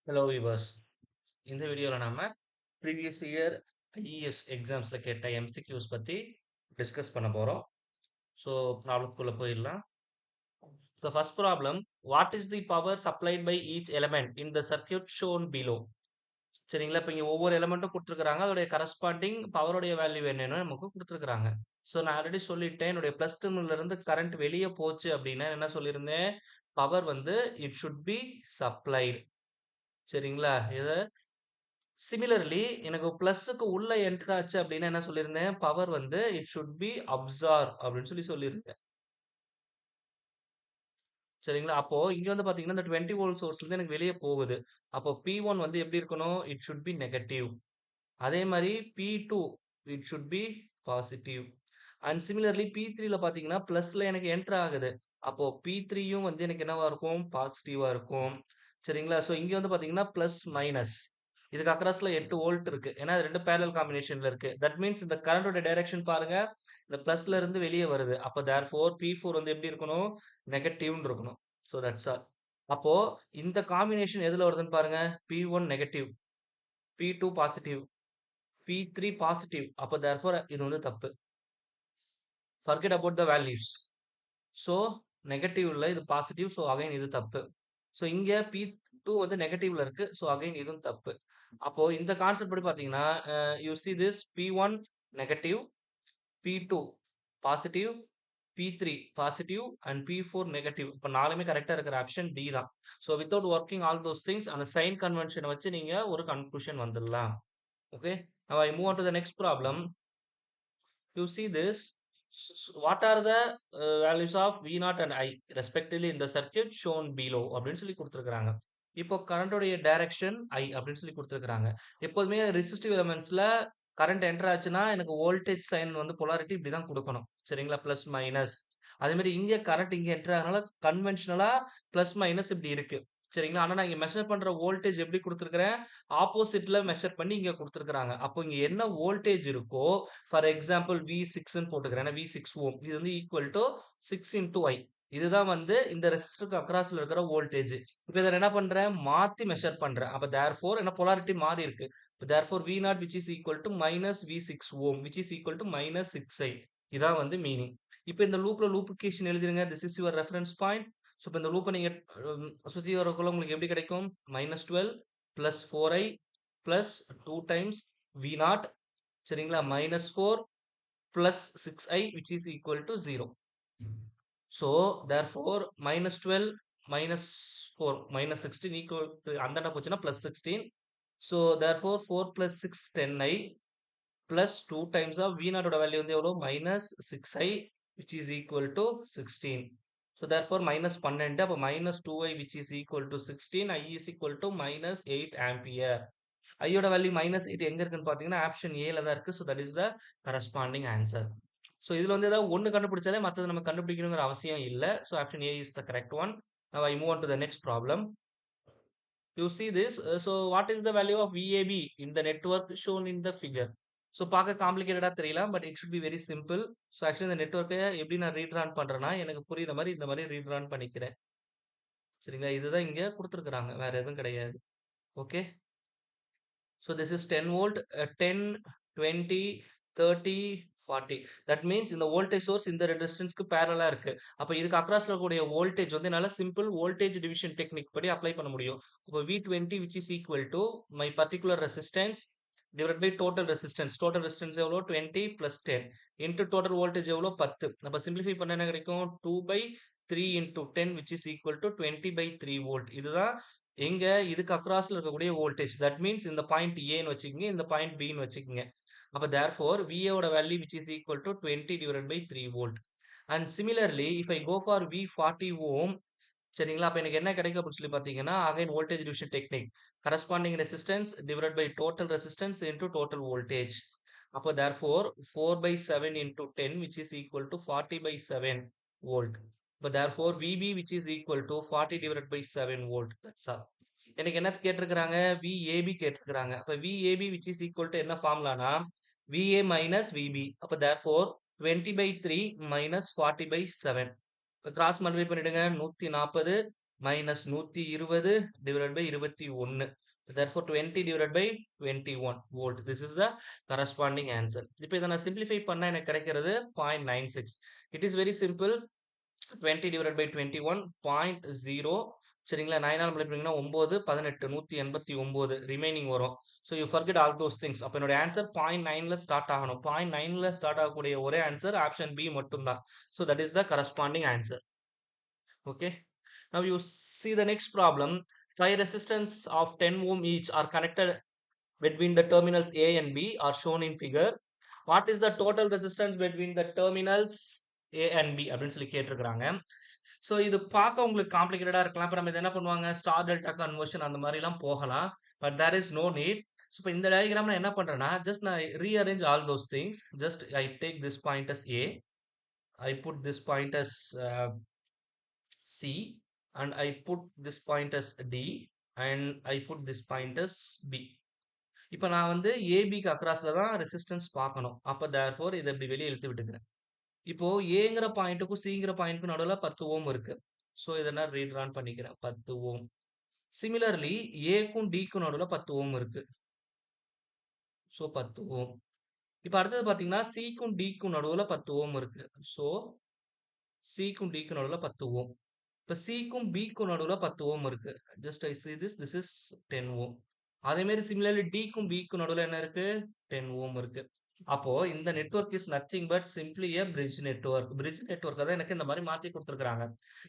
Hello viewers. இந்த வீடியோல நாம ப்ரீவியஸ் இயர் ஐஏஎஸ் எக்ஸாம்ஸ்ல கேட்ட எம்சிக்யூஸ் பத்தி டிஸ்கஸ் பண்ண போறோம். ஸோ ப்ராப்ளம்குள்ள போயிடலாம். The first problem, what is the power supplied by each element in the circuit shown below? சரிங்களா? இப்ப இங்க ஒவ்வொரு எலிமெண்ட்டும் குடுத்துருக்காங்க. அதோடைய கரஸ்பாண்டிங் பவருடைய வேல்யூ என்னன்னு நமக்கு குடுத்துருக்காங்க. ஸோ நான் ஆல்ரெடி சொல்லிட்டேன். என்னுடைய பிளஸ் டெர்மினல்ல இருந்து கரண்ட் வெளிய போச்சு அப்படின்னா என்ன சொல்லியிருந்தேன்? பவர் வந்து இட் ஷுட் பி சப்ளைட். சரிங்களா? சிமிலர்லி எனக்கு பிளஸ்க்கு உள்ள என்டர் ஆச்சு அப்படின்னா என்ன சொல்லியிருந்தேன்? பவர் வந்து இட் ஷுட் பி அப்சார்ப் அப்படின்னு சொல்லியிருந்தேன். சரிங்களா? அப்போ இங்க வந்து பார்த்தீங்கன்னா, இந்த 20 வோல்ட் சோர்ஸ்லருந்து எனக்கு வெளிய போகுது. அப்போ P1 வந்து எப்படி இருக்கணும்? It should be negative. அதே மாரி P2 it should be positive. And similarly P3ல பார்த்தீங்கன்னா, பிளஸ்ல எனக்கு என்டர் ஆகுது. அப்போ P3யும் வந்து எனக்கு என்னவா இருக்கும்? பாசிட்டிவா இருக்கும். சரிங்களா? ஸோ இங்க வந்து பார்த்தீங்கன்னா, பிளஸ், மைனஸ். இதுக்கு அக்ராஸ்ல 8 வோல்ட் இருக்கு. ஏன்னா, அது 2 பேரலல் காம்பினேஷன்ல இருக்கு. தட் மீன்ஸ் இந்த கரண்டோட டைரக்ஷன் பாருங்க. இந்த பிளஸ்ல இருந்து வெளிய வருது. அப்ப தேர்ஃபோர் P4 வந்து எப்படி இருக்கணும்? நெகட்டிவ்னு இருக்கணும். So that's all. அப்போ இந்த காம்பினேஷன் எதுல வருதுன்னு பாருங்க. P1 negative, P2 positive, P3 positive. அப்ப தேர்ஃபோர் இது வந்து தப்பு. Forget about the values. So நெகட்டிவ்ல இது பாசிட்டிவ். ஸோ அகைன் இது தப்பு. ஸோ இங்க P2 வந்து நெகட்டிவ்ல இருக்கு. ஸோ அகைன் இதுவும் தப்பு. அப்போ இந்த கான்செப்ட் படி பார்த்தீங்கன்னா, you see this P1 negative, P2 positive, P3 positive and P4 negative. இப்ப 4மே கரெக்ட்டா இருக்கிற ஆப்ஷன் டி தான். So without working all those things அந்த சைன் கன்வென்ஷன வச்சு நீங்க ஒரு கன்க்ளூஷன் வந்துடலாம். Okay. Now I move on to the next problem. You see this, what are the values of V0 and I respectively in the circuit shown below அப்படின்னு சொல்லி கொடுத்துருக்காங்க. இப்போ கரண்டோடைய direction I அப்படின்னு சொல்லி கொடுத்துருக்காங்க. எப்போதுமே ரெசிஸ்டிவ் எலிமெண்ட்ஸ்ல கரண்ட் என்டர் ஆச்சுன்னா எனக்கு வோல்டேஜ் சைன் வந்து பொலாரிட்டி இப்படி தான் கொடுக்கணும். சரிங்களா? Plus minus. அதே மாதிரி இங்க கரண்ட் இங்க என்டர் ஆகனால கன்வென்ஷனலா பிளஸ் மைனஸ் இப்படி இருக்கு. சரிங்களா? ஆனா நான் இங்க மெஷர் பண்ற வோல்டேஜ் எப்படி கொடுத்துருக்கிறேன்? ஆப்போசிட்ல மெஷர் பண்ணி இங்க கொடுத்துருக்காங்க. அப்போ இங்க என்ன வோல்டேஜ் இருக்கோ ஃபார் எக்ஸாம்பிள் V6ன்னு போட்டுக்கிறேன். ஏன்னா V6 ஓம். இது வந்து ஈக்குவல் டு 6 இன்டு I. இதுதான் வந்து இந்த ரெசிஸ்டருக்கு அக்ராஸ்ல இருக்கிற வோல்டேஜ். இப்ப இத என்ன பண்றேன்? மாத்தி மெஷர் பண்றேன். அப்ப தேர்ஃபோர் என்ன போலாரிட்டி மாறி இருக்கு. Therefore V0 which is equal to minus V6 ohm which is equal to minus 6I. இதான் வந்து மீனிங். இப்ப இந்த லூப்ல லூப்ளிகேஷன் எழுதிருங்க. This is your reference point. So இப்ப இந்த லூப்ப நீங்க சுத்தி வரக்குள்ள உங்களுக்கு எப்படி கிடைக்கும்? -12 plus 4I plus 2 times V0. சரிங்களா? -4 plus 6I which is equal to 0. So therefore -12 -4 -16 equal to அந்தாண்ட போச்சுன்னா +16. So therefore 4 plus 6 10I plus 2 times of V0 ஓட வேல்யூ வந்து எவ்வளோ? -6I which is equal to 16. So therefore -12 அப்ப -2I which is equal to 16. I is equal to -8 ampere. ஐயோட value -8 எங்க இருக்குன்னு பார்த்தீங்கன்னா, ஆப்ஷன் ஏல தான் இருக்கு. So that is the corresponding answer. So இதுல வந்து ஏதாவது ஒண்ணு கண்டுபிடிச்சாலே மத்தத நம்ம கண்டுபிடிக்கணுங்கிற அவசியம் இல்ல. So option A is the correct one. Now I move on to the next problem. You see this. So what is the value of VAB in the network shown in the figure? So பார்க்க காம்ப்ளிகேட்டடா தெரியலாம். But it should be very simple. So actually இந்த நெட்வொர்க்கை எப்படி நான் ரீட்ரான் பண்றேன்னா, எனக்கு புரியுற மாரி இந்த மாரி ரீட்ரான் பண்ணிக்கிறேன். சரிங்களா? இதுதான் இங்க குடுத்துருக்காங்க. வேற எதுவும் கிடையாது. Okay. So this is 10 volt, 10, 20, 30, 40. That means இந்த வோல்டேஜ் சோர்ஸ் இந்த ரெசிஸ்டன்ஸ்க்கு பேரலா இருக்கு. அப்ப இதுக்கு அக்ராஸ்ல இருக்கக்கூடிய வோல்டேஜ் வந்து என்னால சிம்பிள் வோல்டேஜ் டிவிஷன் டெக்னிக் படி அப்ளை பண்ண முடியும். அப்ப V20 which is equal to my particular resistance divided by total resistance. Total resistance எவ்வளோ? 20 plus 10 into total voltage எவ்வளோ? 10. அப்ப சிம்பிளிஃபை பண்ண என்ன கிடைக்கும்? 2 by 3 into 10 which is equal to 20 by 3 volt. இதுதான் எங்க இதுக்கு அக்ராஸ்ல இருக்கக்கூடிய வோல்டேஜ். தட் மீன்ஸ் இந்த பாயிண்ட் ஏன்னு வச்சுக்கோங்க, இந்த பாயிண்ட் பின்னு வச்சுக்கோங்க. அப்ப தேர்ஃபோர் VA ஓட value which is equal to 20 divided by 3 volt. And similarly if I go for V40 ohm, சரிங்களா? அப்ப எனக்கு என்ன கிடைக்கும் அப்படின்னு சொல்லி பார்த்தீங்கன்னா, again voltage division technique. Corresponding resistance divided by total resistance into total voltage. அப்போ therefore 4 by 7 into 10 which is equal to 40 by 7 volt. But therefore VB which is equal to 40 divided by 7 volt. That's all. எனக்கு என்ன கேட்டிருக்கிறாங்க? VAB கேட்டிருக்கிறாங்க. அப்ப VAB which is equal to என்ன ஃபார்முலானா VA minus VB. அப்ப therefore 20 by 3 minus 40 by 7. இப்ப cross multiply பண்ணிடுங்க. 140 minus 120 divided by 21. Therefore, 20 divided by 21 volt. This is the corresponding answer. இப்போ இதை நான் simplify பண்ணா எனக்கு கிடைக்கிறது 0.96. It is very simple. 20 divided by 21 0.0. சரிங்களா 9 ஆல் மல்டிப்ளை பண்ணா 9 18 189 ரிமைனிங் வரும். So you forget all those things. அப்போ என்னோட ஆன்சர் 0.9ல ஸ்டார்ட் ஆகணும். 0.9ல ஸ்டார்ட் ஆகக்கூடிய ஒரே ஆன்சர் ஆப்ஷன் பி மட்டும்தான். So that is the corresponding answer. Okay. Now you see the next problem. 5 resistance of 10 ohm each are connected between the terminals A and B are shown in figure. What is the total resistance between the terminals A and B அப்படின்னு சொல்லி கேட்டிருக்கிறாங்க. So இது பார்க்க உங்களுக்கு காம்ப்ளிகேட்டடா இருக்கலாம். இப்போ நம்ம இது என்ன பண்ணுவாங்க, ஸ்டார் டெல்டா கன்வர்ஷன் அந்த மாதிரிலாம் போகலாம். But there is no need. So இப்போ இந்த டயக்ராம் நான் என்ன பண்றேன்னா, ஜஸ்ட் நான் rearrange all those things. Just I take this point as A, I put this point as C, and I put this point as D, and I put this point as B. இப்போ நான் வந்து ஏபிக்கு அக்ராஸ்ல தான் resistance பார்க்கணும். அப்போ therefore இதை இப்படி வெளியே இழுத்து விட்டுக்கிறேன். இப்போ ஏங்கிற பாயிண்ட்டுக்கும் சிங்கிற பாயிண்ட்டுக்கும் நடுவில் 10 ஓம் இருக்கு. ஸோ இதை நான் ரீட்ரான் பண்ணிக்கிறேன் 10 ஓம். சிமிலர்லி ஏக்கும் டிக்கும் நடுவில் 10 ஓம் இருக்கு. ஸோ 10 ஓம். இப்போ அடுத்தது பார்த்தீங்கன்னா சிக்கும் டிக்கும் நடுவில் 10 ஓம் இருக்கு. ஸோ சிக்கும் டிக்கும் நடுவில் 10 ஓம். இப்போ சிக்கும் பிக்கும் நடுவில் 10 ஓம் இருக்கு. Just I see this is 10 ஓம். அதே மாதிரி சிமிலர்லி டிக்கும் பிக்கும் நடுவில் என்ன இருக்கு, 10 ஓம் இருக்கு. அப்போ இந்த network is nothing but simply a bridge network. Bridge network தான் எனக்கு இந்த மாதிரி மாத்தி கொடுத்துருக்காங்க.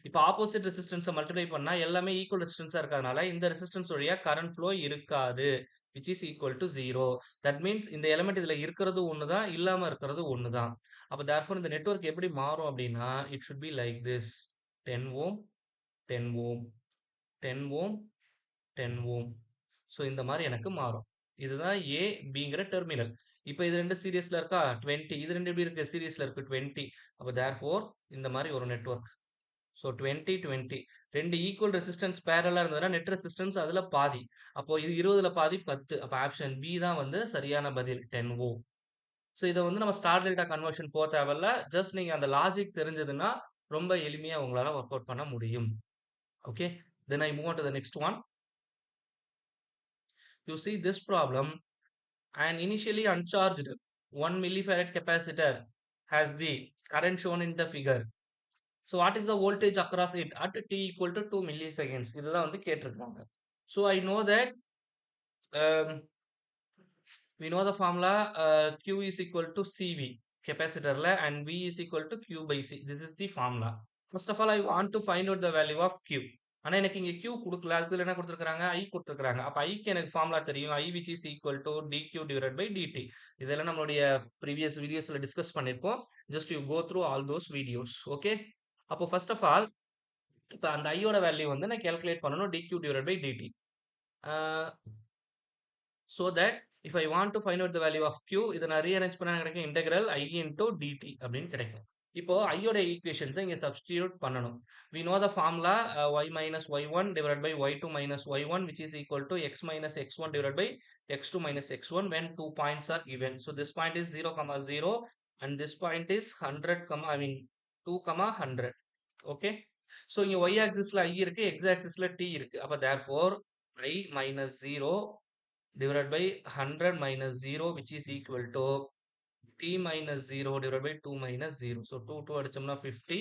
இப்போ ஆப்போசிட் ரெசிஸ்டன்ஸை மல்டிப்ளை பண்ணா எல்லாமே ஈக்குவல் ரெசிஸ்டன்ஸா இருக்கிறதுனால இந்த ரெசிஸ்டன்ஸ் வழியா கரண்ட் ஃப்ளோ இருக்காது, which is equal to 0. That means இந்த எலிமெண்ட் இதுல இருக்கிறது ஒண்ணுதான், இல்லாம இருக்கிறது ஒண்ணுதான். அப்போ therefore இந்த நெட்வொர்க் எப்படி மாறும் அப்படின்னா, it should be like this. 10 ohm 10 ohm 10 ohm 10 ohm. So இந்த மாதிரி எனக்கு மாறும். இதுதான் ஏ பிங்கிற டெர்மினல். இப்போ இது ரெண்டு சீரியஸ்ல இருக்கா 20, இது ரெண்டு எப்படி இருக்கு சீரியஸ்ல இருக்கு 20. அப்போ தேர்ஃபோர் இந்த மாதிரி ஒரு நெட்வொர்க். ஸோ 20 20 ரெண்டு ஈக்குவல் ரெசிஸ்டன்ஸ் பேரலா இருந்ததுன்னா நெட் ரெசிஸ்டன்ஸ் அதுல பாதி. அப்போ இது 20ல பாதி 10. அப்போ ஆப்ஷன் பி தான் வந்து சரியான பதில் 10 ஓம். ஸோ இதை வந்து நம்ம ஸ்டார் டெல்டா கன்வர்ஷன் போக தேவையில்ல. ஜஸ்ட் நீங்க அந்த லாஜிக் தெரிஞ்சதுன்னா ரொம்ப எளிமையா உங்களால ஒர்க் அவுட் பண்ண முடியும். Okay, then I move on to the next one. You see this problem, an initially uncharged 1 millifarad capacitor has the current shown in the figure. So what is the voltage across it at t equal to 2 milliseconds? இதுதான் வந்து கேட்டிருக்காங்க. So I know that um, we know the formula Q is equal to CV capacitorல and V is equal to Q by C. This is the formula. First of all, I want to find out the value of Q. ஆனா எனக்கு இங்க Q கொடுக்கல, அதுக்கு என்ன கொடுத்துருக்காங்க, I கொடுத்துருக்காங்க. அப்ப ஐக்கு எனக்கு ஃபார்முலா தெரியும், I which is equal to dq divided by dt. இதெல்லாம் நம்மளுடைய ப்ரீவியஸ் வீடியோஸ்ல டிஸ்கஸ் பண்ணிருப்போம். Just you go through all those videos. Okay, அப்போ ஃபர்ஸ்ட் ஆஃப் ஆல் இப்போ அந்த ஐயோட வேல்யூ வந்து நான் கால்குலேட் பண்ணணும் dq divided by dt. So that if I want to find out the value of q, இதை நான் ரீஅரேஞ்ச் பண்ணா கிடைக்கும் integral I into dt அப்படின்னு கிடைக்கும். இப்போ ஐயோட ஈக்குவேஷன்ஸை இங்க சப்ஸ்டிடியூட் பண்ணணும். We know the formula y minus y1 divided by y2 minus y1 which is equal to x minus x1 divided by x2 minus x1 when 2 points are given. So this point is 0, 0 and this point is 100, 2, 100. Okay. So இங்க y axisல I இருக்கு, x axisல t இருக்கு. அப்ப therefore I minus 0 divided by 100 minus 0 which is equal to t minus 0 divided by 2 minus 0. So 2 அடிச்சோம்னா 50.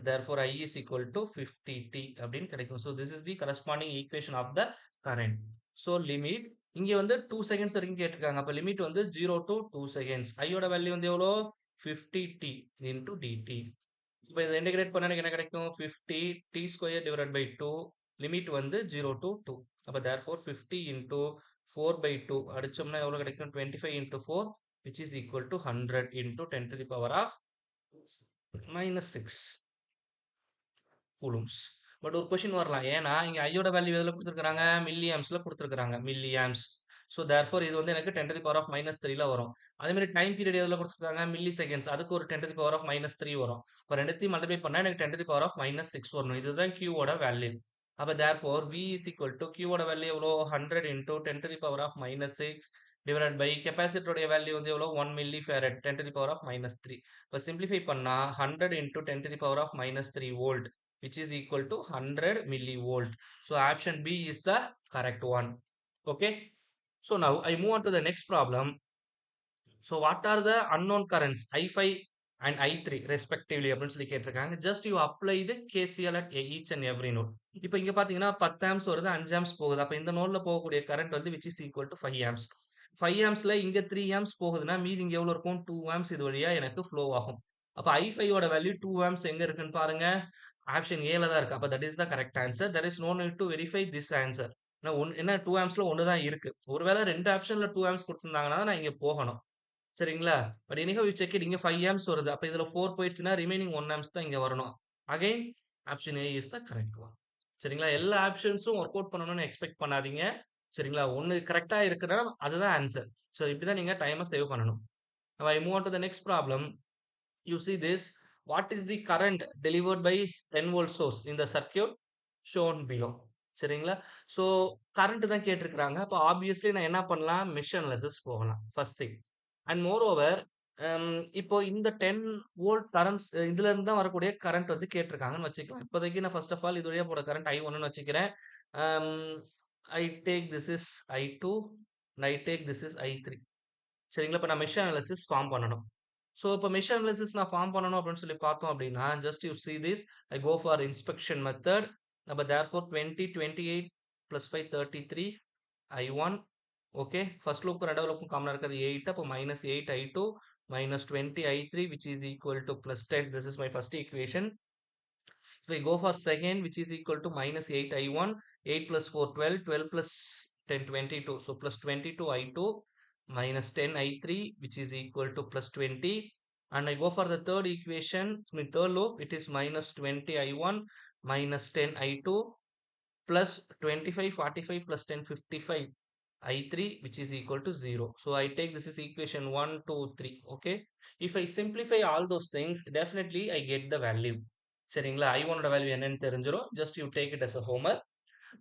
Therefore I is equal to 50t அப்படின்னு கிடைக்கும். So this is the corresponding equation of the current. So limit இங்க வந்து 2 seconds வரைக்கும் கேட்டிருக்காங்க. அப்ப limit வந்து 0 to 2 seconds. ஐயோட value வந்து எவ்வளோ 50t into dt. இப்போ இதை இன்டகிரேட் பண்ணா எனக்கு என்ன கிடைக்கும் 50 t square divided by 2. Limit வந்து 0 to 2. அப்ப therefore 50 into 4 by 2 அடிச்சோம்னா எவ்வளவு கிடைக்கும் 25 into 4 which is equal to 100 into 10 to the power of minus 6 coulombs. But ஒரு கொஸ்டின் வரலாம், ஏன்னா இங்க ஐயோட வேல்யூ எதுல கொடுத்துருக்காங்க மில்லி ஆம்ஸ்ல கொடுத்துருக்காங்க, மில்லி ஆம்ஸ். ஸோ தேர்ஃபோர் இது வந்து எனக்கு 10 to the power of minus 3ல வரும். அதே மாதிரி டைம் பீரியட் எதுல கொடுத்துருக்காங்க மில்லி செகண்ட்ஸ், அதுக்கு ஒரு 10 to the power of minus 3 வரும். இப்போ ரெண்டுத்தையும் மல்டிப்ளை பண்ணா எனக்கு 10 to the power of minus 6 வரணும். இதுதான் Qவோட வேல்யூ. அப்ப therefore V is equal to Qவோட வேல்யூ எவ்வளோ 100 into 10 to the power of minus 6 divided by கெப்பாசிட்டருடைய value வந்து எவ்வளோ 1 milli farad 10 to the power of minus 3. இப்போ சிம்பிளிஃபை பண்ணா 100 into 10 to the power of minus 3 volt which is equal to 100 millivolt. So option B is the correct one. Okay. So now I move on to the next problem. So what are the unknown currents I5 and I3 respectively அப்படின்னு சொல்லி கேட்டிருக்காங்க. Just you apply the KCL at each and every node. இப்போ இங்க பாத்தீங்கன்னா 10 amps வருது, 5 amps போகுது. அப்ப இந்த நோட்ல போகக்கூடிய current வந்து which is equal to 5 amps. 5 ampsல இங்க 3 amps போகுதுன்னா மீதி இங்க எவ்வளவு இருக்கும்? 2 amps இது வழியா எனக்கு flow ஆகும். அப்ப I5 ஓட வேல்யூ 2 amps எங்க இருக்குன்னு பாருங்க. ஆப்ஷன் ஏல தான் இருக்கு. அப்ப that is the correct answer. There is no need to verify this answer. என்ன 2 ampsல ஒன்னு தான் இருக்கு. ஒருவேளை ரெண்டு ஆப்ஷன்ல 2 amps கொடுத்திருந்தாங்கன்னா நான் இங்க போகணும். சரிங்களா? But anyhow you check it. இங்க 5 ஆம்ப்ஸ் வருது. அப்ப இதுல 4 போயிடுச்சுன்னா ரிமைனிங் 1 ஆம்ப்ஸ் தான் இங்க வரணும். Again option A is the correct one. சரிங்களா? எல்லா ஆப்ஷன்ஸும் ஒர்க் அவுட் பண்ணணும்னு எக்ஸ்பெக்ட் பண்ணாதீங்க. சரிங்களா? ஒன்னு கரெக்ட்டா இருக்குன்னா அதுதான் ஆன்சர். சோ இப்படிதான் நீங்க டைமை சேவ் பண்ணணும். Now I move on to the next problem. You see this. What is the current delivered by 10 volt source in the circuit shown below? சரிங்களா? சோ கரண்ட் தான் கேட்டிருக்காங்க. அப்ப ஆப்வியஸ்லி நான் என்ன பண்ணலாம்? மெஷ் அனாலிசிஸ் போகலாம். First thing. And more over இப்போ இந்த 10 வோல்ட் கரண்ட்ஸ் இதுல இருந்து தான் வரக்கூடிய கரண்ட் வந்து கேட்டிருக்காங்கன்னு வச்சுக்கலாம். இப்போதைக்கு நான் ஃபர்ஸ்ட் ஆஃப் ஆல் இது வழியா போற கரண்ட் I1ன்னு வச்சுக்கிறேன். ஐ take this is I2 and I take this is I3. சரிங்களா? இப்ப நான் மெஷ் அனாலிசிஸ் ஃபார்ம் பண்ணணும். ஸோ இப்போ மெஷ் அனாலிசிஸ் நான் ஃபார்ம் பண்ணணும் அப்படின்னு சொல்லி பார்த்தோம் அப்படின்னா just you see this. I go for inspection method. அப்ப therefore 20 28 plus 5 33 I1. Okay, first loop ரெண்டாவது லூப்பும் காமனா இருக்கிறது 8. அப்போ minus 8 I2 minus 20 I3 which is equal to plus 10. This is my first equation. If I go for second, which is equal to minus 8 I1, 8 plus 4 12, 12 plus 10 22. So plus 22 I2 minus 10 I3 which is equal to plus 20. And I go for the third equation, in third loop, it is minus 20 I1 minus 10 I2 plus 25 45 plus 10 55 I3 which is equal to 0. So I take this is equation 1 2 3. Okay, if I simplify all those things, definitely I get the value. சரிங்களா? I1 ஓட value என்னன்னு தெரிஞ்சிரும். Just you take it as a homework.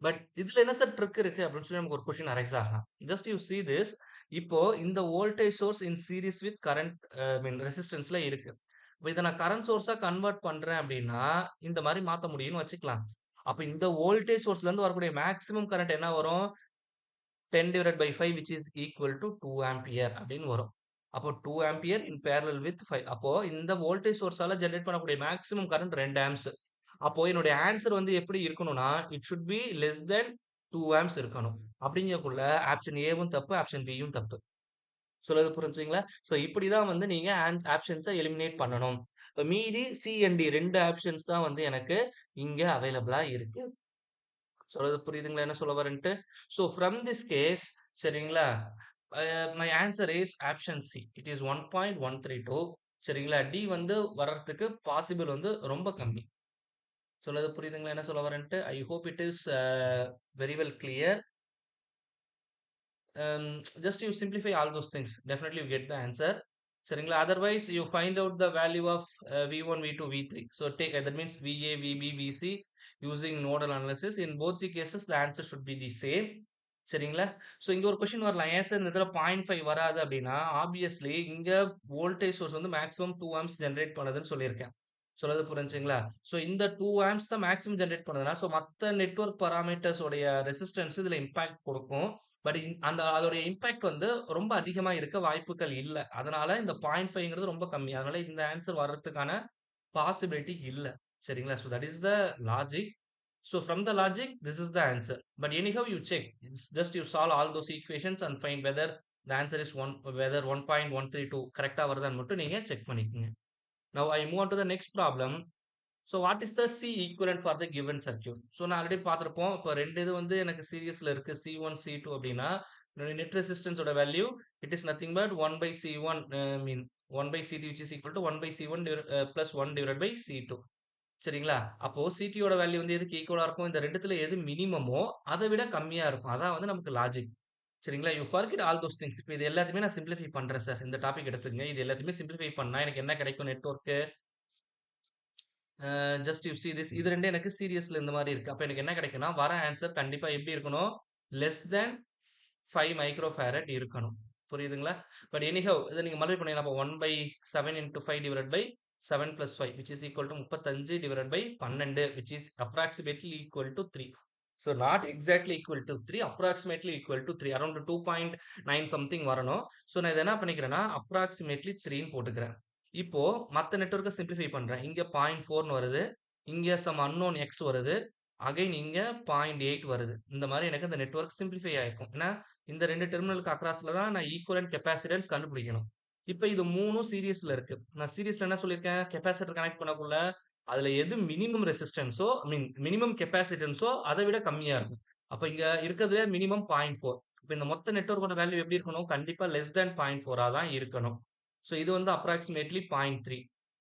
But இதுல என்ன sir trick இருக்கு அப்படின்னு சொல்லி நமக்கு ஒரு கொஸ்டின் அரைஸ் ஆகலாம். Just you see this. இப்போ இந்த voltage source in series with current mean ரெசிஸ்டன்ஸ்ல இருக்கு. இப்போ இதை நான் கரண்ட் சோர்ஸா கன்வெர்ட் பண்றேன் அப்படின்னா இந்த மாதிரி மாத்த முடியும்னு வச்சுக்கலாம். அப்ப இந்த வோல்டேஜ் சோர்ஸ்ல இருந்து வரக்கூடிய மேக்ஸிமம் கரண்ட் என்ன வரும்? 10 divided by 5 which is equal to 2 ampere அப்படின்னு வரும். அப்போ 2 ampere in parallel with 5. அப்போ இந்த வோல்டேஜ் சோர்ஸால ஜெனரேட் பண்ணக்கூடிய மேக்ஸிமம் கரண்ட் 2 amps. அப்போ என்னுடைய ஆன்சர் வந்து எப்படி இருக்கணும்னா it should be less than 2 amps இருக்கணும். அப்படிங்கக்குள்ள ஆப்ஷன் ஏவும் தப்பு, ஆப்ஷன் பியும் தப்பு. சொல்றது புரிஞ்சுங்களா? சோ இப்படிதான் வந்து நீங்க ஆப்ஷன்ஸை எலிமினேட் பண்ணணும். இப்போ மீதி சி அண்ட் டி ரெண்டு ஆப்ஷன்ஸ் தான் வந்து எனக்கு இங்க அவைலபிளா இருக்கு. சொல்றது புரியுதுங்களா என்ன சொல்ல வரேன்ட்டு? ஸோ ஃப்ரம் திஸ் கேஸ் சரிங்களா, my answer is option C. It is 1.132. சரிங்களா? டி வந்து வர்றதுக்கு பாசிபிள் வந்து ரொம்ப கம்மி. சொல்றது புரியுதுங்களா என்ன சொல்ல வரேன்ட்டு? I hope it is very well clear. Just you simplify all those things, definitely you get the answer. சரிங்களா? otherwise you find out the value of v1 v2 v3. So take that means va vb vc using nodal analysis. In both the cases the answer should be the same. சரிங்களா? So இங்க ஒரு question வரலாம், ஏன் sir இந்த இடத்துல 0.5 வராது அப்படின்னா obviously இங்க வோல்டேஜ் சோர்ஸ் வந்து மேக்ஸிமம் 2 ஆம்ஸ் ஜென்ரேட் பண்ணுதுன்னு சொல்லியிருக்கேன். சொல்றது புரிஞ்சுங்களா? ஸோ இந்த 2 ஆம்ஸ் தான் மேக்ஸிமம் ஜென்ரேட் பண்ணுதுன்னா ஸோ மற்ற நெட்வொர்க் பராமீட்டர்ஸ் உடைய ரெசிஸ்டன்ஸ் இதுல இம்பாக்ட் கொடுக்கும். பட் அந்த அதோடைய இம்பாக்ட் வந்து ரொம்ப அதிகமா இருக்க வாய்ப்புகள் இல்ல. அதனால இந்த 0.5ங்கிறது ரொம்ப கம்மி. அதனால இந்த ஆன்சர் வர்றதுக்கான பாசிபிலிட்டி இல்ல. சரிங்களா? So that is the logic. So from the logic, this is the answer. But anyhow, you check. It's just you solve all those equations and find whether the answer is whether 1.132 correct ஆ வருதான்னு மட்டும் நீங்க check பண்ணிக்கங்க. Now I move on to the next problem. So what is the C equivalent for the given circuit? So நான் already பார்த்திருப்போம். இப்போ ரெண்டு இது வந்து எனக்கு சீரியஸ்ல இருக்கு C1 C2 அப்படின்னா நெட் ரெசிஸ்டன்ஸ் ஓட value it is nothing but 1 by C1 mean 1 by CT which is equal to 1 by C1 plus 1 divided by C2. சரிங்களா? அப்போ சிடியோட வேல்யூ வந்து எதுக்கு ஈக்குவலா இருக்கும்? இந்த ரெண்டுத்துல எது மினிமமோ அதை விட கம்மியா இருக்கும். அதான் வந்து நமக்கு லாஜிக். சரிங்களா? You forget all those things. இப்போ இது எல்லாத்தையுமே நான் சிம்பிளிஃபை பண்றேன் சார். இந்த டாபிக் எடுத்துக்கங்க. இது எல்லாத்தையுமே சிம்பிளிஃபை பண்ணா எனக்கு என்ன கிடைக்கும்? Network just you see this. இது ரெண்டு எனக்கு சீரியஸ்ல இந்த மாதிரி இருக்கு. அப்ப எனக்கு என்ன கிடைக்கும்னா வர ஆன்சர் கண்டிப்பா எப்படி இருக்கணும்? லெஸ் தென் 5 மைக்ரோ ஃபேரட் இருக்கணும். புரியுதுங்களா? பட் எனிஹவ் இதை நீங்க மல்டிப்ளை பண்ணீங்கன்னா அப்போ 1 by 7 into 5 divided by 7 plus 5 which is equal to 35 divided by 12 which is approximately equal to 3. So not exactly equal to 3, approximately equal to 3, around 2.9 something வரணும். So நான் இதை என்ன பண்ணிக்கிறேன்னா approximately 3ன்னு போட்டுக்கிறேன். இப்போ மற்ற நெட்வொர்க்கை சிம்பிளிஃபை பண்றேன். இங்க 0.4ன்னு வருது, இங்க some unknown x வருது, அகைன் இங்க 0.8 வருது. இந்த மாதிரி எனக்கு இந்த நெட்வொர்க் சிம்பிளிஃபை ஆயிருக்கும். ஏன்னா இந்த ரெண்டு டெர்மினலுக்கு அக்ராஸ்ல தான் நான் ஈக்குவலன்ட் கெப்பாசிட்டன்ஸ் கண்டுபிடிக்கணும். இப்ப இது மூணும் சீரிஸ்ல இருக்கு. நான் சீரிஸ்ல என்ன சொல்லியிருக்கேன்? கெப்பாசிட்டர் கனெக்ட் பண்ணக்குள்ள அதுல எது மினிமம் ரெசிஸ்டன்ஸோ மீன் மினிமம் கெப்பாசிட்டன்ஸோ அதை விட கம்மியா இருக்கும். அப்ப இங்க இருக்கிறதுல மினிமம் 0.4. இப்ப இந்த மொத்த நெட்வொர்க்கோட வேல்யூ எப்படி இருக்கணும்? கண்டிப்பா லெஸ் தேன் 0.4 தான் இருக்கணும். ஸோ இது வந்து அப்ராக்சிமேட்லி 0.3.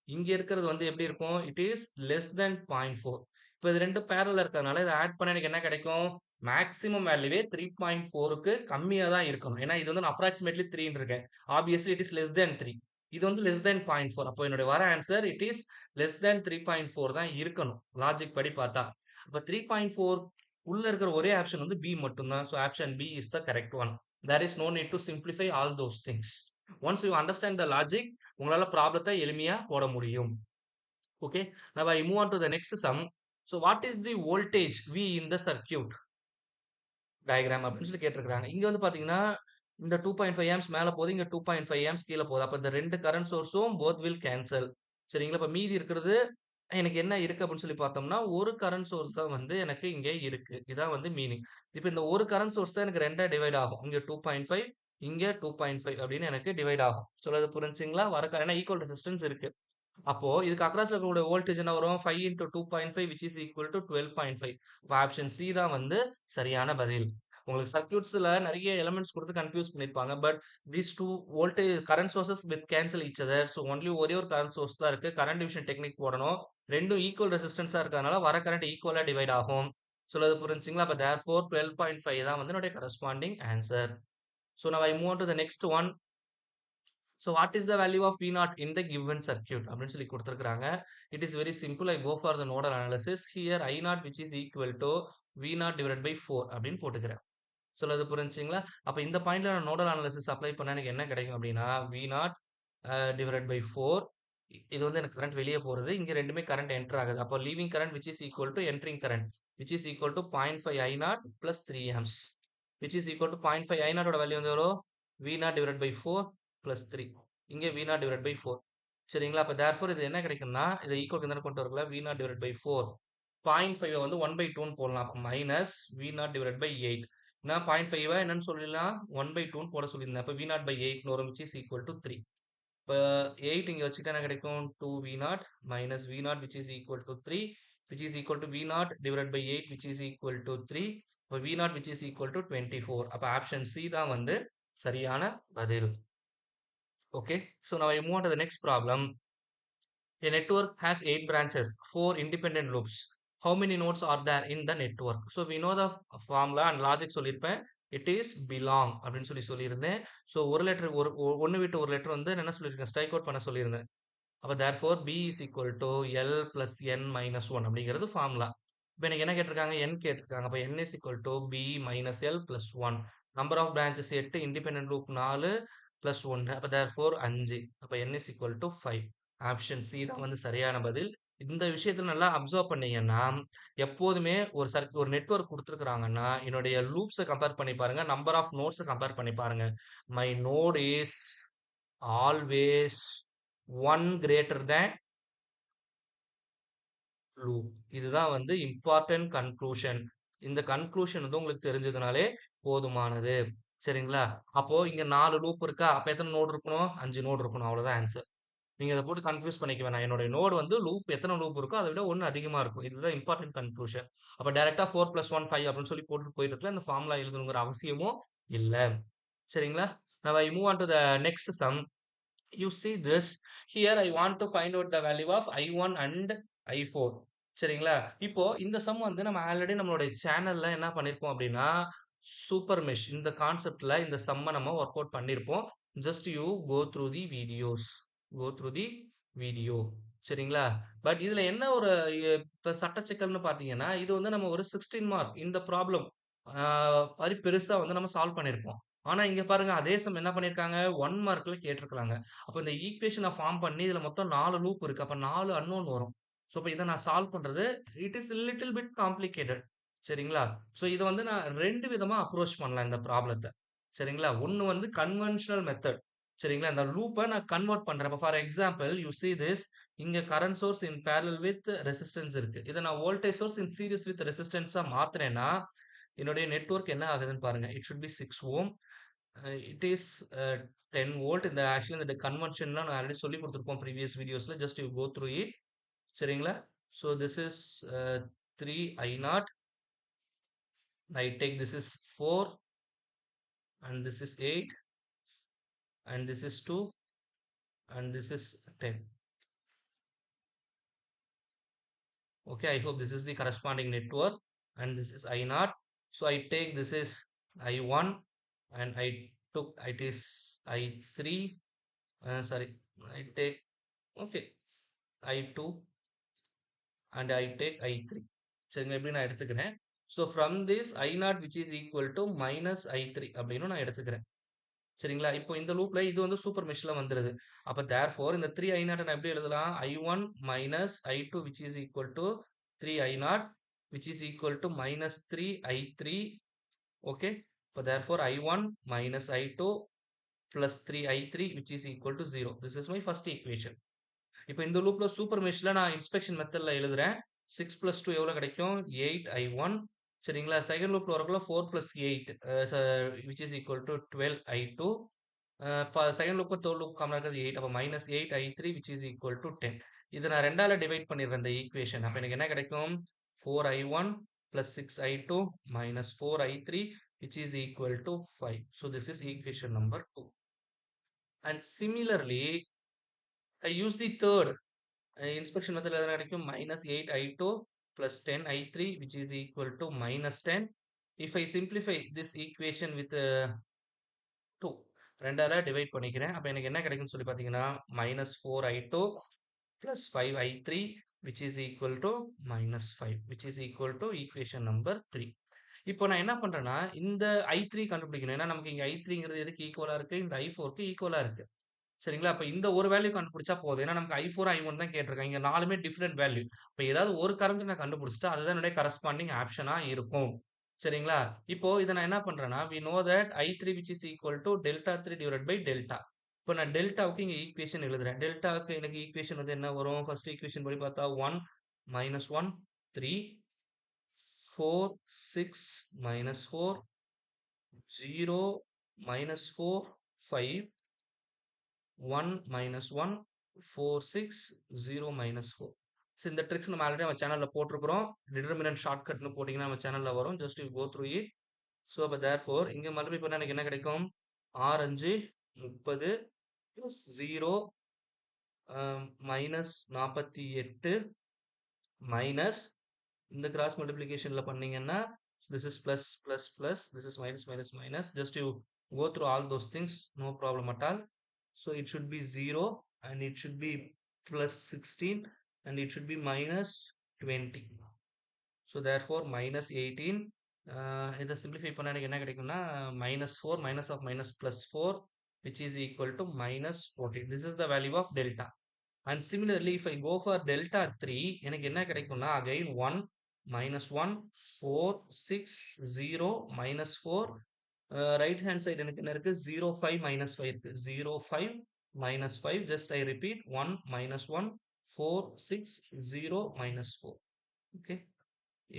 இங்க இருக்கிறது வந்து எப்படி இருக்கும்? It is less than 0.4. இப்போ இது ரெண்டு பேரலா இருக்கிறதுனால இதை ஆட் பண்ண எனக்கு என்ன கிடைக்கும்? மேக்ஸிமம் வேல்யூவே 3.4க்கு கம்மியா தான் இருக்கணும். ஏன்னா இது வந்து நான் அப்ராக்சிமேட்லி 3ன்னு இருக்கேன். Obviously it is less than 3. இது வந்து லெஸ் தேன் 0.4. அப்போ என்னுடைய வர answer it is less than 3.4 தான் இருக்கணும். லாஜிக் படி பார்த்தா. அப்ப 3.4 உள்ள இருக்கிற ஒரே ஆப்ஷன் வந்து பி மட்டும்தான். So option B is the correct one. There is no need to simplify all those things. Once you understand the logic, உங்களால ப்ராப்ளத்தை எளிமையா போட முடியும். Okay, now I move on to the next sum. So what is the voltage V in the circuit diagram அப்படின்னு சொல்லி கேட்டிருக்காங்க. இங்க வந்து பாத்தீங்கன்னா இந்த 2.5 ஆம்ஸ் மேல போகுது, இங்க 2.5 ஆம்ஸ் கீழே போகுது. அப்ப இந்த ரெண்டு கரண்ட் சோர்ஸும் போத் வில் கேன்சல். சரிங்களா? இப்ப மீதி இருக்கிறது எனக்கு என்ன இருக்கு அப்படின்னு சொல்லி பார்த்தோம்னா, ஒரு கரண்ட் சோர்ஸ் தான் வந்து எனக்கு இங்க இருக்கு. இதான் வந்து மீனிங். இப்ப இந்த ஒரு கரண்ட் சோர்ஸ் தான் எனக்கு ரெண்டா டிவைட் ஆகும். இங்க 2.5, இங்க 2.5 அப்படின்னு எனக்கு டிவைட் ஆகும். சொல்றது புரிஞ்சுங்களா? ஏன்னா ஈக்குவல் ரெசிஸ்டன்ஸ் இருக்கு. அப்போ இதுக்கு அக்ராஸ்ல இருக்கக்கூடிய வோல்டேஜ் என்ன வரும்? 5 into 2.5 which is equal to 12.5. அப்ப ஆப்ஷன் சி தான் வந்து சரியான பதில். உங்களுக்கு சர்க்யூட்ஸ்ல நிறைய எலிமெண்ட்ஸ் கொடுத்து கன்ஃபியூஸ் பண்ணிருப்பாங்க. But these two voltage current sources with cancel each other. So only ஒரே ஒரு கரண்ட் சோர்ஸ் தான் இருக்கு. கரண்ட் டிவிஷன் டெக்னிக் போடணும். ரெண்டும் ஈக்குவல் ரெசிஸ்டன்ஸா இருக்கிறதுனால வர கரண்ட் ஈக்குவலா டிவைட் ஆகும். சொல்றது புரிஞ்சுங்களா? அப்ப therefore 12.5 தான் வந்து என்னுடைய corresponding answer. So now I move on to the next one. So what is the value of V naught in the given circuit அப்படின்னு சொல்லி கொடுத்திருக்காங்க. It is very simple. I go for the nodal analysis. Here I naught which is equal to V naught divided by 4 அப்படின்னு போட்டுக்கிறேன். சொல்றது புரிஞ்சுங்களா? அப்ப இந்த பாயிண்ட்ல நான் நோடல் அனாலிசிஸ் அப்ளை பண்ணா எனக்கு என்ன கிடைக்கும் அப்படின்னா V naught divided by 4. இது வந்து எனக்கு கரண்ட் வெளியே போறது. இங்க ரெண்டுமே கரண்ட் என்டர் ஆகுது. அப்போ leaving current which is equal to entering current which is equal to 0.5 I naught plus 3 amps which is equal to 0.5 I naught ஓட வேல்யூ வந்து எவ்வளோ? V naught divided by 4 plus 3. இங்க V naught divided by 4. சரிங்களா? அப்ப therefore இது என்ன கிடைக்கும்னா இதை ஈக்குவல் தானே கொண்டு வரல. V naught divided by 4. 0.5 வந்து 1/2ன்னு போடலாம். அப்ப minus V naught divided by 8. நான் 0.5 என்னன்னு சொல்லலாம் 1/2ன்னு போட சொல்லியிருந்தேன். அப்ப V naught by 8 வரும் which is equal to 3. இப்போ 8 இங்க வச்சுக்கிட்டா என்ன கிடைக்கும்? 2V naught minus V naught which is equal to 3 which is equal to V naught divided by 8 which is equal to 3. இப்போ V naught which is equal to 24. அப்ப option C தான் வந்து சரியான பதில். Okay, so now I move on to the next problem. A network has 8 branches, 4 independent loops. How many nodes are there in the network? So we know the formula and logic சொல்லியிருப்பேன். It is belong அப்படின்னு சொல்லியிருந்தேன். So ஒரு letter ஒன்று விட்டு ஒரு letter வந்து என்ன சொல்லியிருக்கேன்? ஸ்ட்ரைக் அவுட் பண்ண சொல்லியிருந்தேன். அப்போ therefore B is equal to L plus N minus 1 அப்படிங்கிறது ஃபார்முலா. இப்போ எனக்கு என்ன கேட்டிருக்காங்க? N கேட்டிருக்காங்க. அப்போ N is equal to B minus L plus 1. Number of branches 8, independent loop 4 plus 1. அப்போ therefore 5. அப்போ N is equal to 5. Option C தான் வந்து சரியான பதில். இந்த விஷயத்துல நல்லா அப்சர்வ் பண்ணீங்கன்னா எப்போதுமே ஒரு நெட்வொர்க் கொடுத்துருக்காங்கன்னா என்னுடைய லூப்ஸை கம்பேர் பண்ணி பாருங்க, நம்பர் ஆஃப் நோட்ஸை கம்பேர் பண்ணி பாருங்க. My node is always one greater than loop. இதுதான் வந்து இம்பார்ட்டன்ட் கன்க்ளூஷன். இந்த கன்க்ளூஷன் வந்து உங்களுக்கு தெரிஞ்சதுனாலே போதுமானது. சரிங்களா? அப்போ இங்க 4 லூப் இருக்கா? அப்ப எத்தனை நோடு இருக்கணும்? 5 நோடு இருக்கணும். அவ்வளவுதான் ஆன்சர். நீங்க இதை போட்டு கன்ஃபியூஸ் பண்ணிக்க வேணாம். என்னுடைய நோடு வந்து லூப் எத்தனை லூப் இருக்கோ அதை விட ஒன்று அதிகமா இருக்கும். இதுதான் இம்பார்ட்டன்ட் கன்க்ளூஷன். அப்ப டைரக்டா 4 + 1 5 அப்படின்னு சொல்லி போட்டு போயிட்டு இருக்கலாம். இந்த ஃபார்முலா எழுதணுங்கிற அவசியமும் இல்ல. சரிங்களா? Now I move on to the next sum. You see this. Here I want to find out the value of I1 and I4. சரிங்களா? இப்போ இந்த சம் வந்து நம்ம ஆல்ரெடி நம்மளுடைய சேனல்ல என்ன பண்ணிருப்போம் அப்படின்னா சூப்பர் மெஷ் இந்த கான்செப்ட்ல இந்த சம்ம நம்ம ஒர்க் அவுட் பண்ணிருப்போம். Just you go through the videos. Go through the video. சரிங்களா? பட் இதுல என்ன ஒரு இப்ப சட்டச்சிக்கல்னு பாத்தீங்கன்னா இது வந்து நம்ம ஒரு 16 மார்க் இந்த ப்ராப்ளம் மாதிரி பெருசா வந்து நம்ம சால்வ் பண்ணிருப்போம். ஆனா இங்க பாருங்க அதே சம் என்ன பண்ணியிருக்காங்க 1 மார்க்ல கேட்டிருக்காங்க. அப்ப இந்த ஈக்குவேஷன ஃபார்ம் பண்ணி இதுல மொத்தம் 4 லூப் இருக்கு. அப்ப 4 அன்னோன் வரும். சோ அப்ப இத நான் சால்வ் பண்றது it is little bit complicated. சரிங்களா? சோ இத வந்து நான் 2 விதமா அப்ரோச் பண்ணலாம் இந்த ப்ராப்ளத்த. சரிங்களா? ஒண்ணு வந்து கன்வென்ஷனல் மெத்தட். சரிங்களா? இந்த லூப்ப நான் கன்வெர்ட் பண்றேன். இப்ப for example you see this இங்க current source in parallel with resistance இருக்கு. இத நான் voltage source in series with ரெசிஸ்டன்ஸா மாத்துனேன்னா, என்னுடைய நெட்வொர்க் என்ன ஆகுதுன்னு பாருங்க. It should be 6 ohm. It is 10 volt. இந்த ஆக்சுவலி இந்த கன்வர்ஷன்லாம் நான் ஆல்ரெடி சொல்லி கொடுத்துருப்போம் ப்ரீவியஸ் வீடியோஸ்ல. Just you go through it. சரிங்களா? So this is 3 I0. I take this is 4 and this is 8 and this is 2 and this is 10. Okay, I hope this is the corresponding network and this is I0. So I take this is I1 and I took it is I3. Sorry, I take okay I2 and I take I3. சரிங்க எப்படி நான் எடுத்துக்கிறேன். So from this I0 which is equal to minus I3 அப்படின்னு நான் எடுத்துக்கிறேன். சரிங்களா? இப்போ இந்த லூப்ல இது வந்து சூப்பர் மெஷ்ல வந்துருது. அப்ப தேர்ஃபோர் இந்த 3 I0 நான் எப்படி எழுதலாம்? I1 minus I2 which is equal to 3 I0 which is equal to minus 3 I3. Okay. இப்போ therefore I1 minus I2 plus 3 I3 which is equal to 0. This is my first equation. இப்போ இந்த லூப்ல super மெஷ்ல நான் inspection மெத்தட்ல எழுதுறேன். 6 plus 2 எவ்வளவு கிடைக்கும்? 8 I1. சரிங்களா? Second லூப்ல வரக்குள்ள 4 plus 8 which is equal to 12 I2. Second loop third loop காமனா இருக்கிறது 8. அப்ப minus 8 I3 which is equal to 10. இதை நான் ரெண்டால டிவைட் பண்ணிடுறேன் இந்த ஈக்குவேஷன். அப்ப எனக்கு என்ன கிடைக்கும்? 4 I1 plus 6 I2 minus 4 I3 which is equal to 5. So this is equation number 2. And similarly, I use the third inspection method எதனா கிடைக்கும் minus 8 I2 plus 10 I3 which is equal to minus 10. If I simplify this equation with 2 ரெண்டால divide பண்ணிக்கிறேன். அப்ப எனக்கு என்ன கிடைக்கும்னு சொல்லி பார்த்தீங்கன்னா minus 4 I2 plus 5 I3 which is equal to minus 5 which is equal to equation number 3. இப்போ நான் என்ன பண்றேன்னா இந்த I3 கண்டுபிடிக்கணும். ஏன்னா நமக்கு இங்க I3ங்கிறது எதுக்கு ஈக்குவலா இருக்கு? இந்த I4க்கு ஈக்குவலா இருக்கு. சரிங்களா? அப்ப இந்த ஒரு வேல்யூ கண்டுபிடிச்சா போதும். ஏன்னா நமக்கு I4, I1 தான் கேட்டிருக்காங்க. இங்க 4மே டிஃபரெண்ட் வேல்யூ. இப்ப ஏதாவது ஒரு கரண்ட் நான் கண்டுபிடிச்சுட்டா, அதுதான் என்னுடைய கரஸ்பாண்டிங் ஆப்ஷனா இருக்கும். சரிங்களா? இப்போ இத நான் என்ன பண்றேன்னா, we know that I3 which is equal to delta 3 divided by delta. இப்ப நான் டெல்டாவுக்கு இங்க ஈக்குவேஷன் எழுதுறேன். டெல்டாவுக்கு எனக்கு ஈக்குவேஷன் வந்து என்ன வரும்? ஃபர்ஸ்ட் ஈக்குவேஷன் படி பார்த்தா 1 minus 1 3 4 6 minus 4 0 minus 4 5 1 minus 1 4 6 0 minus 4. So இந்த ட்ரிக்ஸ் நம்ம ஆல்ரெடி நம்ம சேனல்ல போட்டிருக்கிறோம். டிட்டர்மினன்ட் ஷார்ட்கட்னு போட்டிங்கன்னா நம்ம சேனல்ல வரும். Just you go through it. So அப்போ தேர்ஃபோர் இங்கே மல்டிப்ளை பண்ணால் எனக்கு என்ன கிடைக்கும்? 6 5 30 ப்ளஸ் 0 மைனஸ் 48 மைனஸ் இந்த கிராஸ் மல்டிப்ளிகேஷன்ல பண்ணீங்கன்னா this is plus plus plus this is minus minus minus just you go through all those things no problem at all. So it should be 0 and it should be plus 16 and it should be minus 20. So therefore minus 18. இதை simplify பண்ண எனக்கு என்ன கிடைக்கும்னா minus 4 minus of minus plus 4 which is equal to minus 14. This is the value of delta. And similarly, if I go for delta 3, எனக்கு என்ன கிடைக்கும்னா again 1 minus 1 4 6 0 minus 4. Right hand side எனக்கு என்ன இருக்கு? 0 5 minus 5 இருக்கு. 0 5 minus 5. Just I repeat 1 minus 1 4 6 0 minus 4. Okay.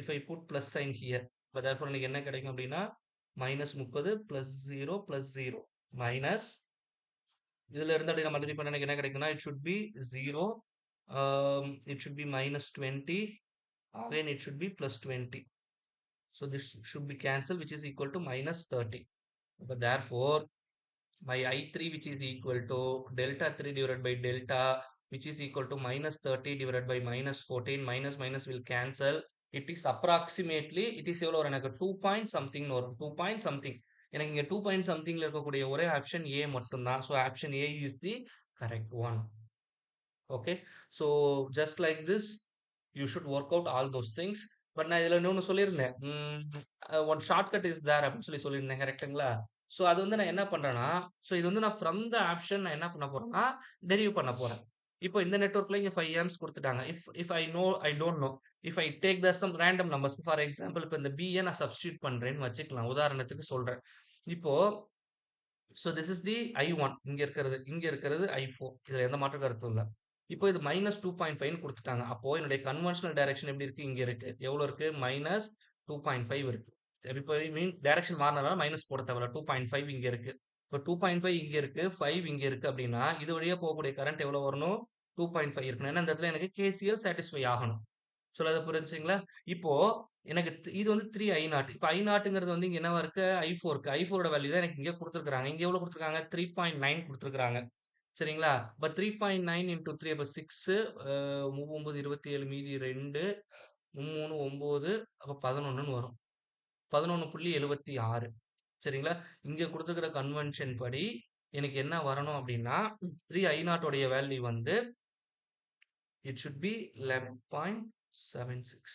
If I put plus sign here, but therefore எனக்கு என்ன கிடைக்கும் அப்படின்னா minus 30 plus 0 plus 0 minus இதுல இருந்து அப்படி நம்ம மல்டிப்ளை பண்ண எனக்கு என்ன கிடைக்கும்னா it should be 0. It should be minus 20. Again it should be plus 20. So this should be cancelled which is equal to minus 30. But therefore my I3 which is equal to delta 3 divided by delta which is equal to minus 30 divided by minus 14. Minus minus will cancel. It is approximately it is எவ்வளோ வரும் எனக்கு 2 point something வரும் 2 point something. எனக்கு இங்க 2 point somethingல இருக்கக்கூடிய ஒரே option A மட்டும்தான். So option A is the correct one. Okay. So just like this you should work out all those things. But நான் இதுல இன்னொன்னு சொல்லியிருந்தேன். ஒன் ஷார்ட்கட் இஸ் தேர் அப்படின்னு சொல்லியிருந்தேன் கரெக்ட்டுங்களா? ஸோ அது வந்து நான் என்ன பண்றேன்னா, ஸோ இது வந்து நான் ஃப்ரம் த ஆப்ஷன் நான் என்ன பண்ண போறேன்னா, டெரிவ் பண்ண போறேன். இப்போ இந்த நெட்வொர்க்ல இங்க 5 ஆம்ப்ஸ் குடுத்துட்டாங்க. If if I don't know. If I take some random numbers for example இப்ப இந்த பிய நான் சப்ஸ்டிட்யூட் பண்றேன்னு வச்சுக்கலாம். உதாரணத்துக்கு சொல்றேன். இப்போ so this is the I1 இங்க இருக்கிறது I4 இதுல எந்த மாற்று கருத்தும் இல்ல. இப்போ இது -2.5ன்னு குடுத்துட்டாங்க. அப்போ என்னுடைய கன்வென்ஷனல் டைரக்ஷன் எப்படி இருக்கு? இங்க இருக்கு. எவ்வளோ இருக்கு? -2.5 இருக்கு. சரி இப்போ டைரக்ஷன் மாறுனதுனால மைனஸ் போட தேவையில்ல. 2.5 இங்க இருக்கு. இப்போ 2.5 இங்க இருக்கு. 5 இங்க இருக்கு அப்படின்னா, இது வழியா போகக்கூடிய கரண்ட் எவ்வளோ வரணும்? 2.5 இருக்கணும். ஏன்னா இந்த இடத்துல எனக்கு KCL சாட்டிஸ்ஃபை ஆகணும். சொல்றது புரிஞ்சுங்களா? இப்போ எனக்கு இது வந்து 3 I0. இப்ப I0ங்கிறது வந்து இங்க என்னவா இருக்கு? I4 இருக்கு. I4 ஓட வேல்யூ தான் எனக்கு இங்க குடுத்துருக்காங்க. இங்க எவ்வளவு குடுத்துருக்காங்க? 3.9 குடுத்துருக்காங்க. சரிங்களா? அப்ப 3.9 இன்டூ 3 அப்ப 6 9 27 மீதி 2 3 9 அப்ப 11ன்னு வரும். 11.76 சரிங்களா? இங்க குடுத்துருக்கிற கன்வென்ஷன் படி எனக்கு என்ன வரணும் அப்படின்னா, 3 I0 உடைய வேல்யூ வந்து இட் ஷுட் பி 11.76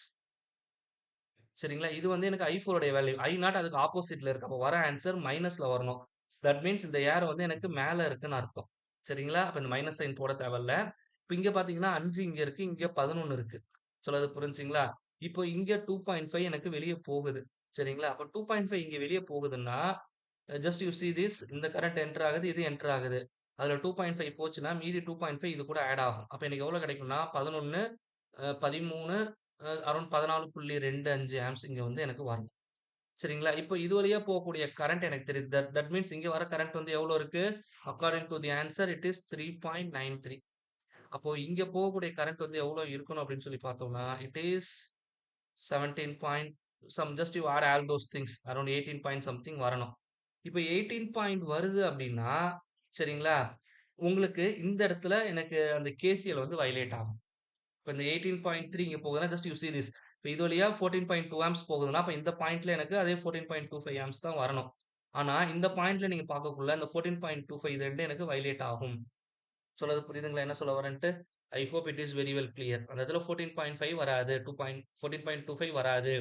சரிங்களா? இது வந்து எனக்கு I4 உடைய வேல்யூ. I0 அதுக்கு ஆப்போசிட்ல இருக்கு. அப்ப வர ஆன்சர் மைனஸ்ல வரணும். தட் மீன்ஸ் இந்த ஏரோ வந்து எனக்கு மேல இருக்குன்னு அர்த்தம். சரிங்களா? அப்ப இந்த மைனஸ் சைன் போட தேவையில்ல. இப்ப இங்க பார்த்தீங்கன்னா 5 இங்க இருக்கு. இங்க 11 இருக்கு. சொல்றது புரிஞ்சுங்களா? இப்போ இங்க 2.5 எனக்கு வெளிய போகுது. சரிங்களா? அப்ப 2.5 இங்க வெளிய போகுதுன்னா, ஜஸ்ட் யூ சி திஸ் இந்த கரண்ட் என்டர் ஆகுது. இது என்டர் ஆகுது. அதுல 2.5 போச்சுன்னா, மீதி 2.5 இது கூட ஆட் ஆகும். அப்ப எனக்கு எவ்வளவு கிடைக்கும்னா, 11 13 அரவுண்ட் 14.25 ஆம்ப்ஸ் இங்க வந்து எனக்கு வரணும். சரிங்களா? இப்போ இது வழியா போகக்கூடிய கரண்ட் எனக்கு தெரியுது. தட் மீன்ஸ் இங்க வர கரண்ட் வந்து எவ்வளோ இருக்கு? According to the answer it is 3.93. அப்போ இங்க போகக்கூடிய கரண்ட் வந்து எவ்வளோ இருக்கணும் அப்படின்னு சொல்லி பார்த்தோம்னா, it is 17 point just you add all those things around 18 point something வரணும். இப்போ 18 பாயிண்ட் வருது அப்படின்னா, சரிங்களா? உங்களுக்கு இந்த இடத்துல எனக்கு அந்த KCL வந்து வயலேட் ஆகும். இப்ப இந்த 18.3 இங்க போகுதுன்னா, ஜஸ்ட் யூ சி திஸ். இப்ப இது வழியா 14.2 ஆம்ப்ஸ் போகுதுன்னா, அப்ப இந்த பாயிண்ட்ல எனக்கு அதே 14.25 ஆம்ப்ஸ் தான் வரணும். ஆனா, இந்த பாயிண்ட்ல நீங்க பார்க்கக்குள்ள இந்த 14.25 இது 2 எனக்கு வயலேட் ஆகும். சொல்றது புரியுதுங்களா? என்ன சொல்ல வரேன்ட்டு? I hope it is very well clear. அந்த இடத்துல 14.5 வராது. 14.25 வராது.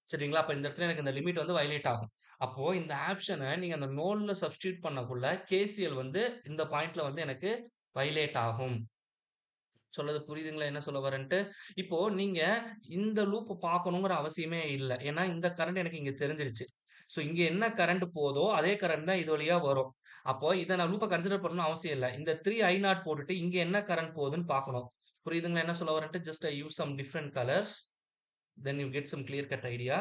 சரிங்களா? அப்ப இந்த இடத்துல எனக்கு இந்த லிமிட் வந்து வயலேட் ஆகும். அப்போ இந்த ஆப்ஷன நீங்க அந்த நோட்ல சப்ஸ்டிட்யூட் பண்ணக்குள்ள KCL வந்து இந்த பாயிண்ட்ல வந்து எனக்கு வயலேட் ஆகும். சொல்றது புரியுதுங்களா? என்ன சொல்ல வரேன்ட்டு? இப்போ நீங்க இந்த லூப் பார்க்கணுங்கிற அவசியமே இல்ல. ஏன்னா, இந்த கரண்ட் எனக்கு இங்க தெரிஞ்சிருச்சு. ஸோ இங்க என்ன கரண்ட் போதோ, அதே கரண்ட் தான் இது வழியா வரும். அப்போ இத நான் லூப்ப கன்சிடர் பண்ணணும்னு அவசியம் இல்ல. இந்த 3I0 போட்டுட்டு இங்க என்ன கரண்ட் போகுதுன்னு பார்க்கணும். புரியுதுங்களா? என்ன சொல்ல வரேன்ட்டு? Just I use some different colours. Then you get some clear cut idea.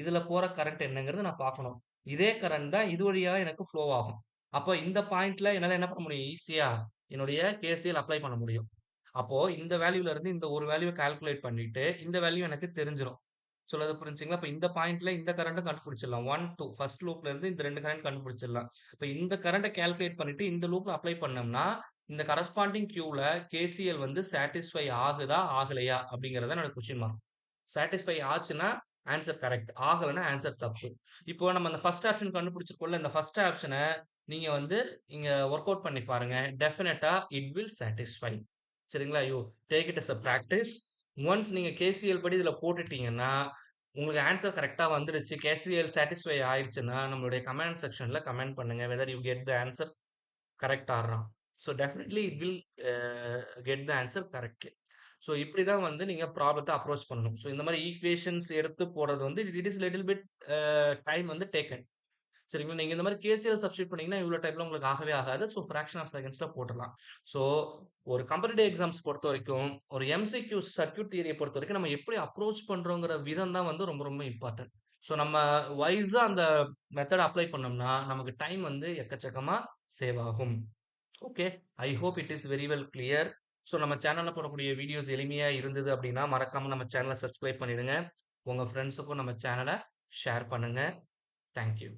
இதுல போற கரண்ட் என்னங்கிறத நான் பார்க்கணும். இதே கரண்ட் தான் இது வழியா எனக்கு ஃப்ளோ ஆகும். அப்போ இந்த பாயிண்ட்ல என்னால என்ன பண்ண முடியும்? ஈஸியா என்னுடைய KCL அப்ளை பண்ண முடியும். அப்போ இந்த வேல்யூல இருந்து இந்த ஒரு வேல்யூவ கால்குலேட் பண்ணிட்டு, இந்த வேல்யூ எனக்கு தெரிஞ்சிரும். சொல்றது புரிஞ்சுங்களா? அப்ப இந்த பாயிண்ட்ல இந்த கரண்ட்ட கண்டுபிடிச்சிடலாம். 1, 2 ஃபர்ஸ்ட் லூப்ல இருந்து இந்த 2 கரண்ட் கண்டுபிடிச்சிடலாம். இப்ப இந்த கரண்ட்ட கால்குலேட் பண்ணிட்டு இந்த லூப்ல அப்ளை பண்ணோம்னா, இந்த கரஸ்பாண்டிங் கியூல KCL வந்து சாட்டிஸ்ஃபை ஆகுதா? ஆகலையா? அப்படிங்கிறது தான் என்னோட கொஸ்டின் மார்க். சாட்டிஸ்ஃபை ஆச்சுன்னா ஆன்சர் கரெக்ட். ஆகலன்னா ஆன்சர் தப்பு. இப்போ நம்ம அந்த ஃபர்ஸ்ட் ஆப்ஷன் கண்டுபிடிச்சிருக்கோம்ல, இந்த ஃபர்ஸ்ட் ஆப்ஷன நீங்க வந்து இங்க வொர்க் அவுட் பண்ணி பாருங்க. டெஃபினட்டா இட் வில் சாட்டிஸ்ஃபை. சரிங்களா? You take it as a practice. Once நீங்க KCL படி இதுல போட்டுட்டீங்கன்னா, உங்களுக்கு ஆன்சர் கரெக்ட்டா வந்துருச்சு. KCL சாட்டிஸ்ஃபை ஆயிருச்சுன்னா, நம்மளுடைய கமெண்ட் செக்ஷன்ல கமெண்ட் பண்ணுங்க. Whether you get the answer correct R wrong. So definitely it will get the answer correctly. So இப்படிதான் வந்து நீங்க ப்ராப்ளத்த அப்ரோச் பண்ணணும். ஸோ இந்த மாரி ஈக்குவேஷன்ஸ் எடுத்து போடுறது வந்து it is little bit time வந்து டேக்கன். சரிங்களா? நீங்க இந்த மாரி KCL சப்ஸ்டிட்யூட் பண்ணீங்கன்னா, இவ்ளோ டைம்ல உங்களுக்கு ஆகவே ஆகாது. ஸோ ஃபிராக்ஷன் ஆஃப் செகண்ட்ஸ்ல போட்டுறலாம். ஸோ ஒரு காம்படிட்டிவ் எக்ஸாம்ஸ் பொறுத்தவரைக்கும், ஒரு MCQ சர்க்யூட் தியரிய பொறுத்தவரைக்கும் நம்ம எப்படி அப்ரோச் பண்றோங்கிற விதம் தான் வந்து ரொம்ப ரொம்ப இம்பார்ட்டன்ட். ஸோ நம்ம வைஸா அந்த மெத்தட அப்ளை பண்ணோம்னா, நமக்கு டைம் வந்து எக்கச்சக்கமா சேவ் ஆகும். Okay. I hope it is very well clear. So நம்ம சேனல்ல போடக்கூடிய வீடியோஸ் எளிமையா இருந்தது அப்படின்னா, மறக்காம நம்ம சேனல சப்ஸ்கிரைப் பண்ணிடுங்க. உங்க ஃப்ரெண்ட்ஸுக்கும் நம்ம சேனல ஷேர் பண்ணுங்க. Thank you.